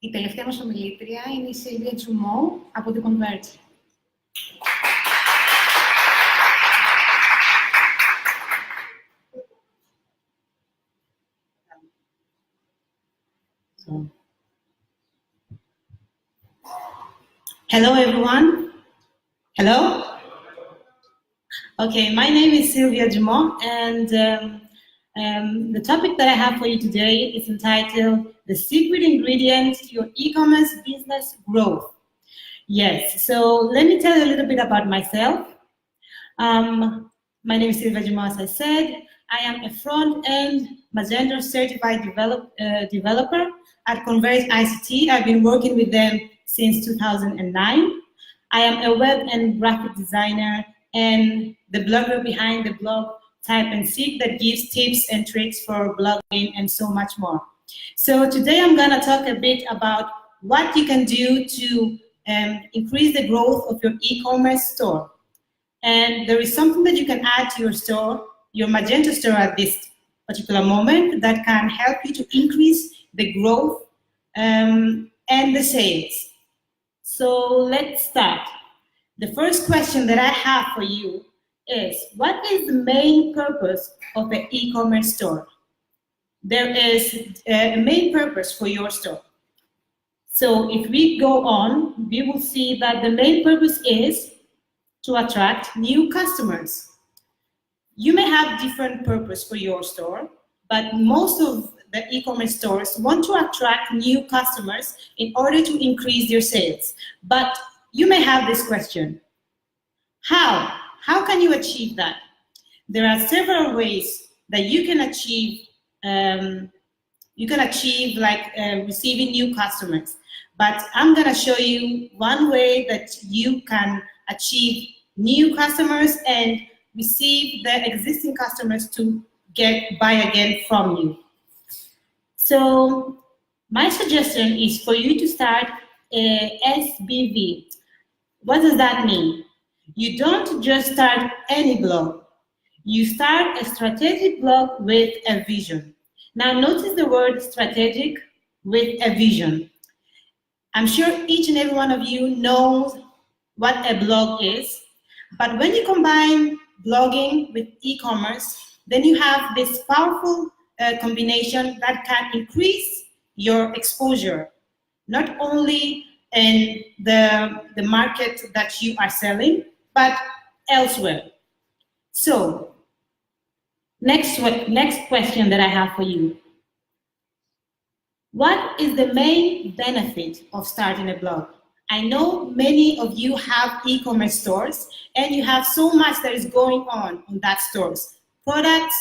Η τελευταία μας ομιλήτρια είναι η Σίλβια Τζουμό από την Converge. Hello, everyone. Hello? Okay, my name is Sylvia Dumont, and the topic that I have for you today is entitled The Secret Ingredient to Your E-Commerce Business Growth. Yes, so let me tell you a little bit about myself. My name is Sylvia Dumont, as I said. I am a front-end Magento certified developer at Converge ICT. I've been working with them since 2009. I am a web and graphic designer and the blogger behind the blog Type and Seek that gives tips and tricks for blogging and so much more. So today I'm going to talk a bit about what you can do to increase the growth of your e-commerce store. And there is something that you can add to your store, your Magento store at this particular moment, that can help you to increase the growth and the sales. So let's start. The first question that I have for you is, what is the main purpose of an e-commerce store? There is a main purpose for your store. So if we go on, we will see that the main purpose is to attract new customers. You may have different purpose for your store, but most of the e-commerce stores want to attract new customers in order to increase their sales. But you may have this question: how? How can you achieve that? There are several ways that you can achieve. Receiving new customers. But I'm going to show you one way that you can achieve new customers and receive the existing customers to buy again from you. So my suggestion is for you to start a SBV. What does that mean? You don't just start any blog. You start a strategic blog with a vision. Now notice the word strategic with a vision. I'm sure each and every one of you knows what a blog is, but when you combine blogging with e-commerce, then you have this powerful combination that can increase your exposure, not only in the market that you are selling, but elsewhere. So, next question that I have for you. What is the main benefit of starting a blog? I know many of you have e-commerce stores and you have so much that is going on that stores. Products,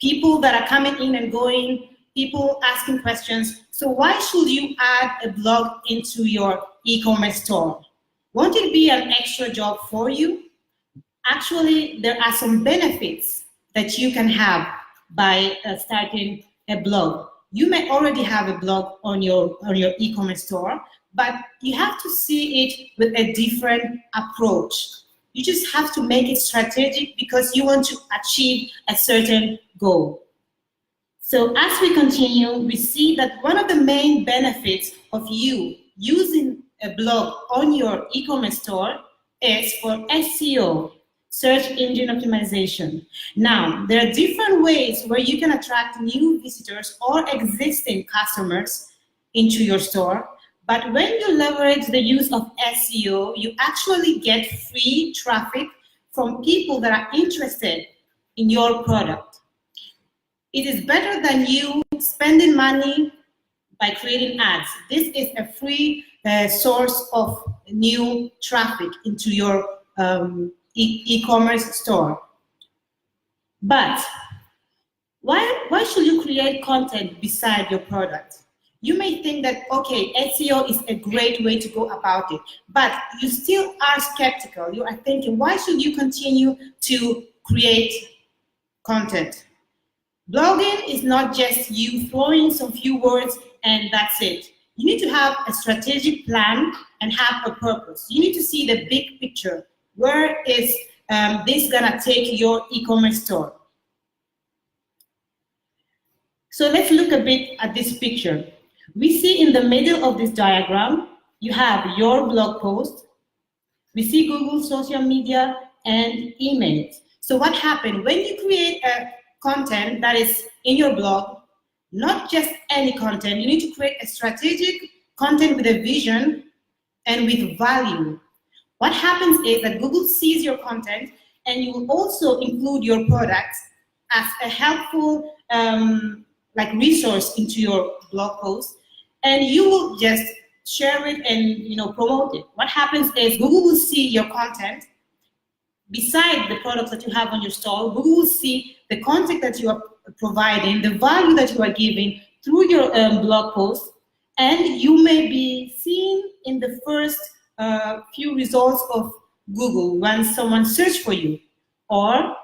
people that are coming in and going, people asking questions. So why should you add a blog into your e-commerce store? Won't it be an extra job for you? Actually, there are some benefits that you can have by starting a blog. You may already have a blog on your e-commerce store, but you have to see it with a different approach. You just have to make it strategic because you want to achieve a certain goal. So as we continue, we see that one of the main benefits of you using a blog on your e-commerce store is for SEO, search engine optimization. Now, there are different ways where you can attract new visitors or existing customers into your store, but when you leverage the use of SEO, you actually get free traffic from people that are interested in your product. It is better than you spending money by creating ads. This is a free source of new traffic into your e-commerce store. But why should you create content beside your product? You may think that, okay, SEO is a great way to go about it, but you still are skeptical. You are thinking, why should you continue to create content? Blogging is not just you throwing some few words and that's it. You need to have a strategic plan and have a purpose. You need to see the big picture. Where is this gonna take your e-commerce store? So let's look a bit at this picture. We see in the middle of this diagram, you have your blog post. We see Google, social media, and emails. So what happened? When you create a content that is in your blog, not just any content, you need to create a strategic content with a vision and with value. What happens is that Google sees your content and you will also include your products as a helpful like resource into your blog post, and you will just share it and promote it. What happens is Google will see your content beside the products that you have on your store. Google will see the content that you are providing, the value that you are giving through your blog post, and you may be seen in the first few results of Google when someone searches for you. Or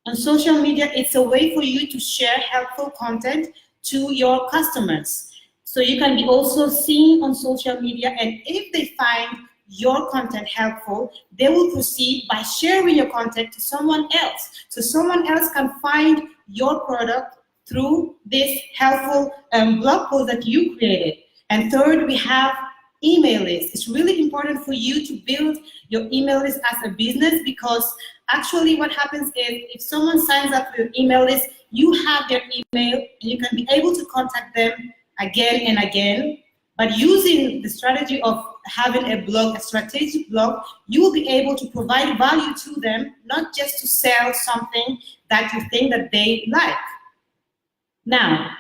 on social media, it's a way for you to share helpful content to your customers. So you can be also seen on social media, and if they find your content helpful, they will proceed by sharing your content to someone else. So someone else can find your product through this helpful blog post that you created. And third, we have email list. It's really important for you to build your email list as a business, because actually what happens is if someone signs up for your email list, you have their email and you can be able to contact them again and again. But using the strategy of having a blog, a strategic blog, you will be able to provide value to them, not just to sell something that you think that they like. Now,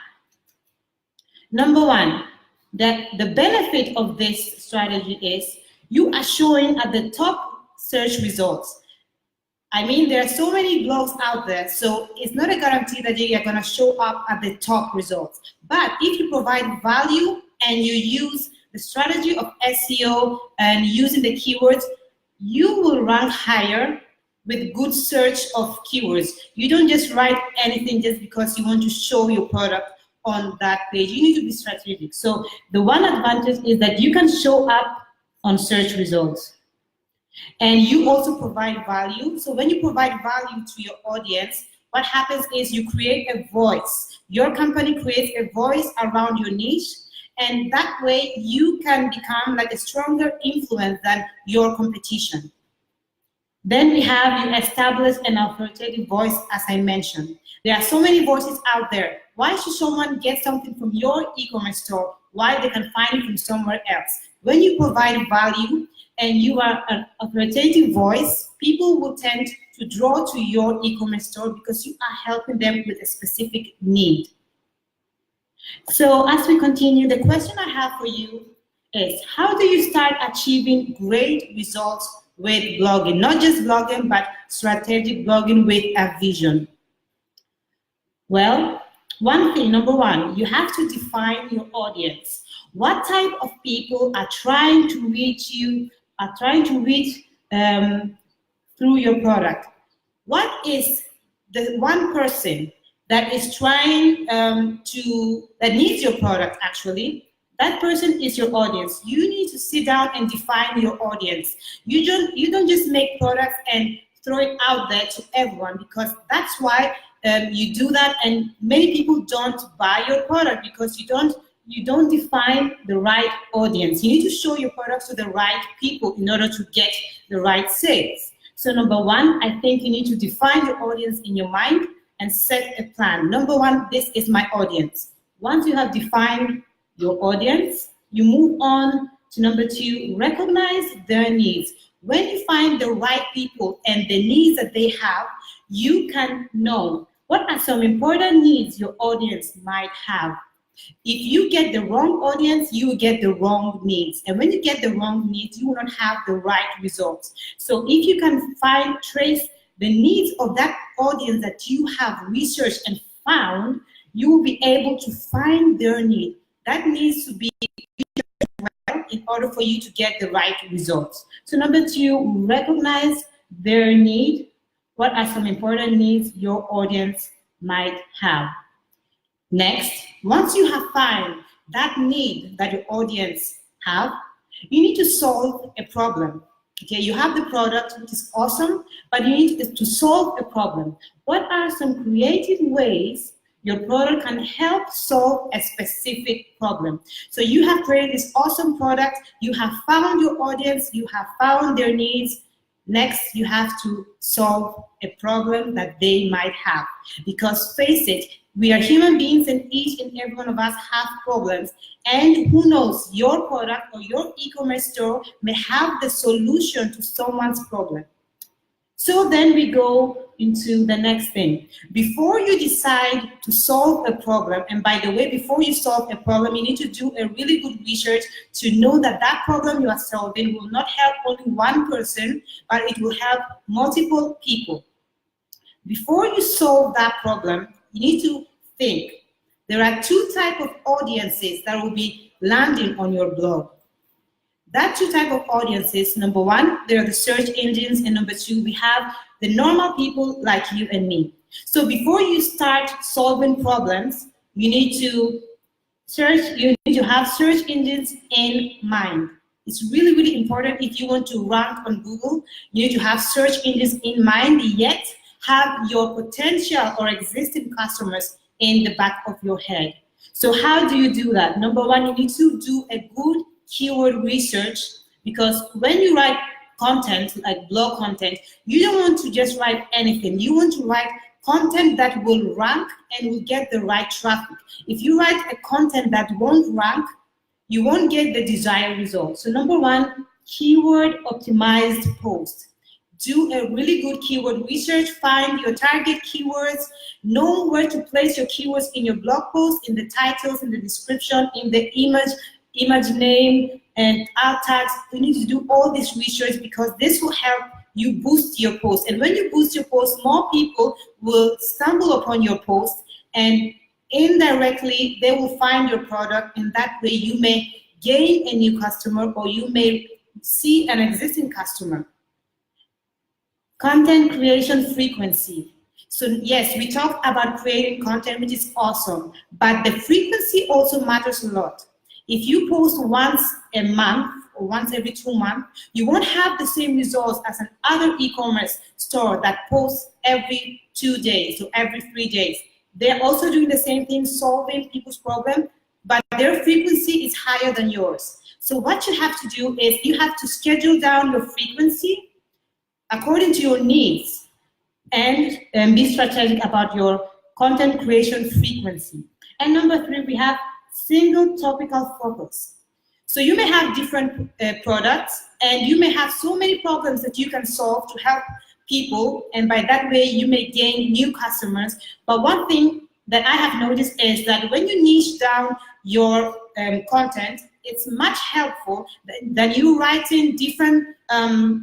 number one, the benefit of this strategy is you are showing at the top search results. I mean, there are so many blogs out there, so it's not a guarantee that you are going to show up at the top results. But if you provide value and you use the strategy of SEO and using the keywords, you will rank higher with good search of keywords. You don't just write anything just because you want to show your product on that page. You need to be strategic. So the one advantage is that you can show up on search results. And you also provide value. So when you provide value to your audience, what happens is you create a voice. Your company creates a voice around your niche, and that way you can become like a stronger influence than your competition. Then we have you establish an authoritative voice, as I mentioned. There are so many voices out there. Why should someone get something from your e-commerce store while they can find it from somewhere else? When you provide value and you are an authoritative voice, people will tend to draw to your e-commerce store because you are helping them with a specific need. So as we continue, the question I have for you is, how do you start achieving great results with blogging? Not just blogging, but strategic blogging with a vision. Well, one thing, number one, you have to define your audience. What type of people are trying to reach you, through your product? What is the one person that is trying that needs your product actually? That person is your audience. You need to sit down and define your audience. You don't just make products and throw it out there to everyone, because that's why you do that, and many people don't buy your product because you don't define the right audience. You need to show your products to the right people in order to get the right sales. So number one, I think you need to define your audience in your mind and set a plan. Number one, this is my audience. Once you have defined your audience, you move on to number two, recognize their needs. When you find the right people and the needs that they have, you can know what are some important needs your audience might have. If you get the wrong audience, you will get the wrong needs. And when you get the wrong needs, you will not have the right results. So if you can trace the needs of that audience that you have researched and found, you will be able to find their need. That needs to be well in order for you to get the right results. So number two, recognize their need. What are some important needs your audience might have? Next, once you have found that need that your audience have, you need to solve a problem. Okay, you have the product, which is awesome, but you need to solve a problem. What are some creative ways Your product can help solve a specific problem. So you have created this awesome product, you have found your audience, you have found their needs. Next, you have to solve a problem that they might have. Because face it, we are human beings and each and every one of us have problems. And who knows, your product or your e-commerce store may have the solution to someone's problem. So then we go into the next thing. Before you decide to solve a problem, and by the way, before you solve a problem, you need to do a really good research to know that that problem you are solving will not help only one person, but it will help multiple people. Before you solve that problem, you need to think. There are two types of audiences that will be landing on your blog. That two types of audiences, number one, there are the search engines, and number two, we have the normal people like you and me. So before you start solving problems, you need to have search engines in mind. It's really, really important if you want to rank on Google. You need to have search engines in mind, yet have your potential or existing customers in the back of your head. So how do you do that? Number one, you need to do a good keyword research, because when you write content, like blog content, you don't want to just write anything. You want to write content that will rank and will get the right traffic. If you write a content that won't rank, you won't get the desired result. So number one, keyword optimized post. Do a really good keyword research, find your target keywords, know where to place your keywords in your blog post, in the titles, in the description, in the image name, and alt tags. You need to do all this research because this will help you boost your post. And when you boost your post, more people will stumble upon your post, and indirectly they will find your product, and that way you may gain a new customer or you may see an existing customer. Content creation frequency. So yes, we talked about creating content, which is awesome, but the frequency also matters a lot. If you post once a month or once every 2 months, you won't have the same results as another e-commerce store that posts every 2 days or every 3 days. They're also doing the same thing, solving people's problems, but their frequency is higher than yours. So what you have to do is you have to schedule down your frequency according to your needs and be strategic about your content creation frequency. And number three, we have single topical focus. So you may have different products, and you may have so many problems that you can solve to help people, and by that way you may gain new customers. But one thing that I have noticed is that when you niche down your content, it's much helpful than you writing different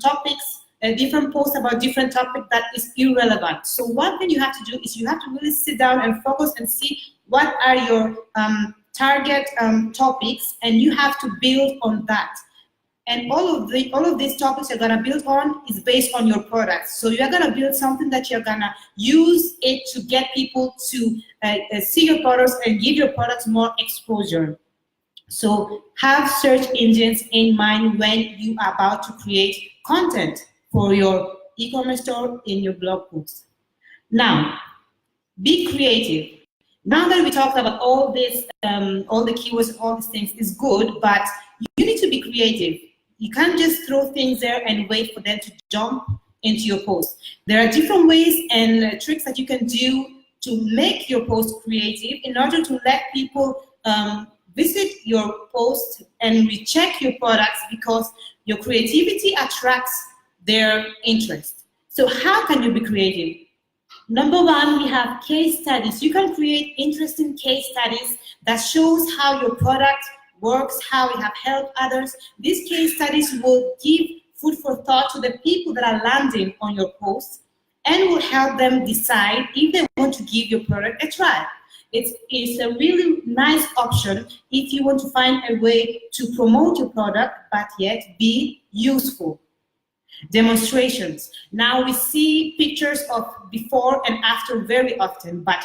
topics, different posts about different topic that is irrelevant. So one thing you have to do is you have to really sit down and focus and see what are your target topics, and you have to build on that. And all of these topics you're gonna build on is based on your products. So you're gonna build something that you're gonna use it to get people to see your products and give your products more exposure. So have search engines in mind when you are about to create content for your e-commerce store in your blog post. Now, be creative. Now that we talked about all this, all the keywords, all these things is good, but you need to be creative. You can't just throw things there and wait for them to jump into your post. There are different ways and tricks that you can do to make your post creative in order to let people visit your post and recheck your products, because your creativity attracts their interest. So how can you be creative? Number one, we have case studies. You can create interesting case studies that shows how your product works, how it have helped others. These case studies will give food for thought to the people that are landing on your post and will help them decide if they want to give your product a try. It's a really nice option if you want to find a way to promote your product but yet be useful. Demonstrations. Now we see pictures of before and after very often, but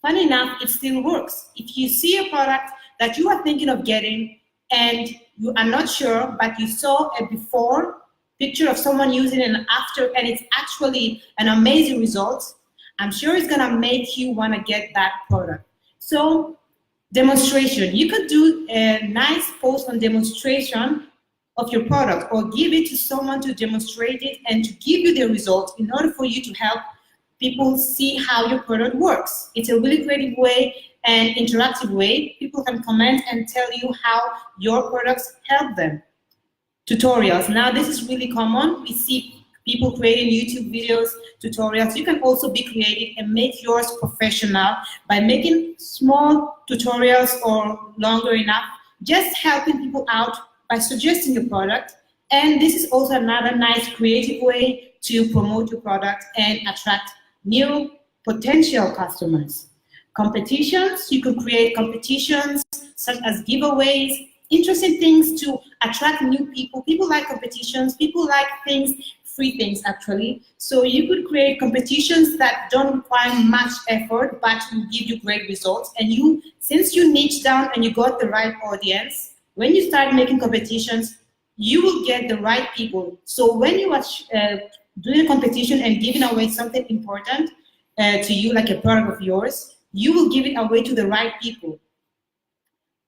funny enough, it still works. If you see a product that you are thinking of getting and you are not sure, but you saw a before picture of someone using it and after, and it's actually an amazing result, I'm sure it's gonna make you wanna get that product. So demonstration, you could do a nice post on demonstration of your product, or give it to someone to demonstrate it and to give you the results in order for you to help people see how your product works. It's a really creative way and interactive way. People can comment and tell you how your products help them. Tutorials. Now this is really common. We see people creating YouTube videos, tutorials. You can also be creative and make yours professional by making small tutorials or longer enough, just helping people out by suggesting your product. And this is also another nice creative way to promote your product and attract new potential customers. Competitions, you can create competitions such as giveaways, interesting things to attract new people. People like competitions, people like things, free things actually. So you could create competitions that don't require much effort but will give you great results. And you, since you niche down and you got the right audience, when you start making competitions, you will get the right people. So when you are doing a competition and giving away something important to you, like a product of yours, you will give it away to the right people.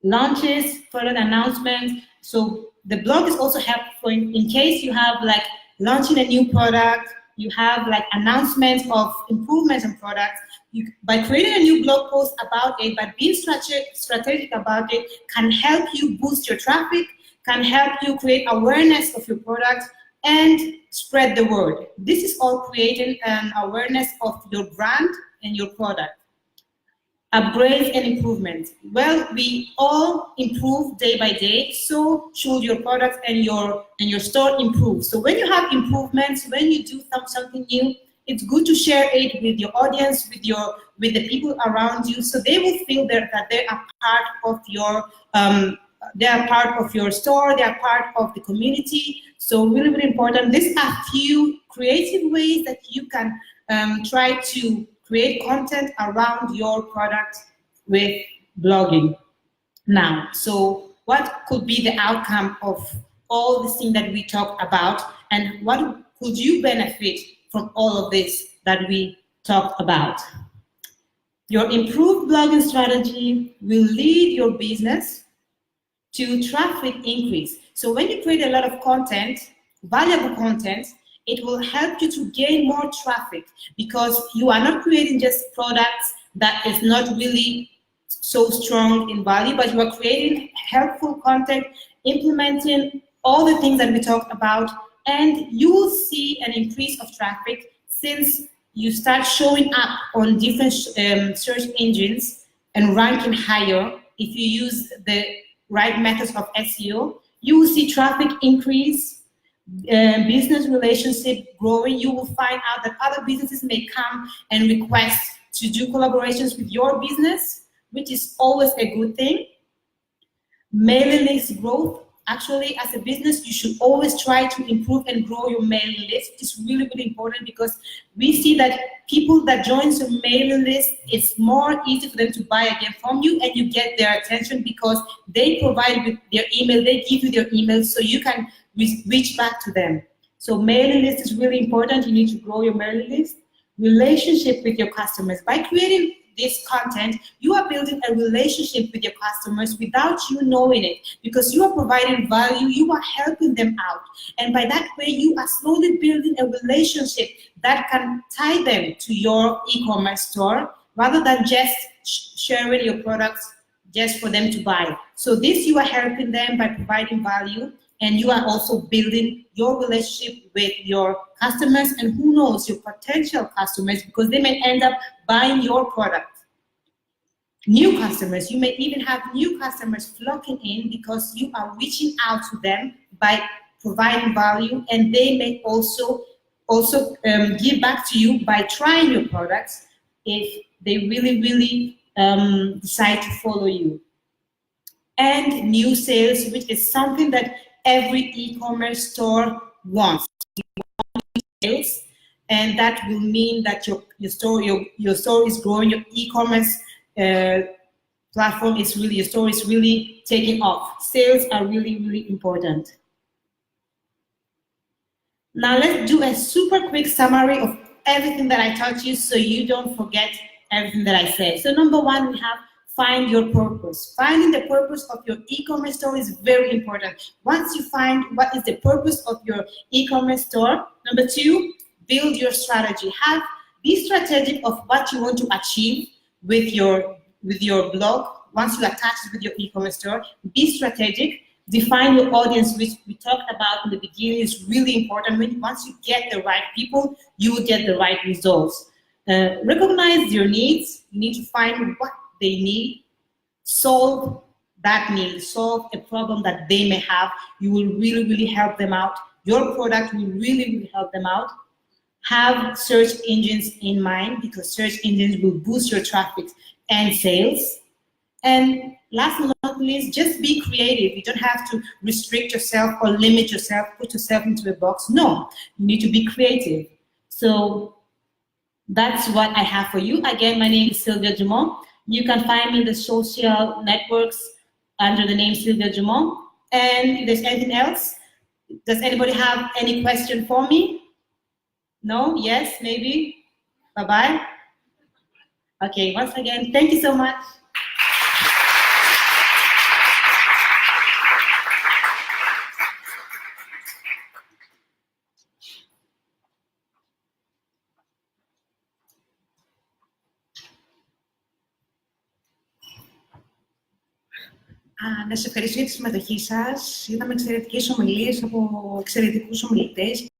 Launches, product announcements. So the blog is also helpful in case you have like launching a new product, you have like announcements of improvements in products. By creating a new blog post about it, by being strategic about it, can help you boost your traffic, can help you create awareness of your product and spread the word. This is all creating an awareness of your brand and your product. Upgrades and improvements. Well, we all improve day by day, so should your product and your store improve. So when you have improvements, when you do something new, it's good to share it with your audience, with the people around you, so they will feel that they are part of your they are part of your store, they are part of the community. So really, really important. These are few creative ways that you can try to create content around your product with blogging. Now, so what could be the outcome of all the things that we talked about, and what could you benefit from all of this that we talked about? Your improved blogging strategy will lead your business to traffic increase. So when you create a lot of content, valuable content, it will help you to gain more traffic, because you are not creating just products that is not really so strong in value, but you are creating helpful content, implementing all the things that we talked about, and you will see an increase of traffic since you start showing up on different search engines and ranking higher. If you use the right methods of SEO, you will see traffic increase, business relationship growing. You will find out that other businesses may come and request to do collaborations with your business, which is always a good thing. Mailing list growth. Actually, as a business, you should always try to improve and grow your mailing list. It's really, really important, because we see that people that join your mailing list, it's more easy for them to buy again from you, and you get their attention because they provide with their email, they give you their email, so you can reach back to them. So mailing list is really important. You need to grow your mailing list. Relationship with your customers. By creating this content, you are building a relationship with your customers without you knowing it, because you are providing value, you are helping them out. And by that way, you are slowly building a relationship that can tie them to your e-commerce store, rather than just sharing your products just for them to buy. So this, you are helping them by providing value, and you are also building your relationship with your customers, and who knows, your potential customers, because they may end up buying your product. New customers, you may even have new customers flocking in because you are reaching out to them by providing value, and they may also give back to you by trying your products if they really decide to follow you. And new sales, which is something that every e-commerce store wants. Sales, and that will mean that your store is growing, your e-commerce platform is really, your store is really taking off. Sales are really important. Now let's do a super quick summary of everything that I taught you so you don't forget everything that I said. So number one, we have find your purpose. Finding the purpose of your e-commerce store is very important. Once you find what is the purpose of your e-commerce store, number two, build your strategy. Be strategic of what you want to achieve with your blog. Once you attach it with your e-commerce store, be strategic. Define your audience, which we talked about in the beginning, is really important. Once you get the right people, you will get the right results. Recognize your needs. You need to find what they need. Solve that need. Solve a problem that they may have. You will really, really help them out. Your product will really, really help them out. Have search engines in mind, because search engines will boost your traffic and sales. And last but not least, just be creative. You don't have to restrict yourself or limit yourself, put yourself into a box. No, you need to be creative. So that's what I have for you. Again, my name is Sylvia Dumont. You can find me in the social networks under the name Sylvia Dumont. And if there's anything else, does anybody have any question for me? No? Yes? Maybe? Bye-bye? Okay, once again, thank you so much. Να σας ευχαριστήσω για τη συμμετοχή σας. Είδαμε εξαιρετικές ομιλίες από εξαιρετικούς ομιλητές.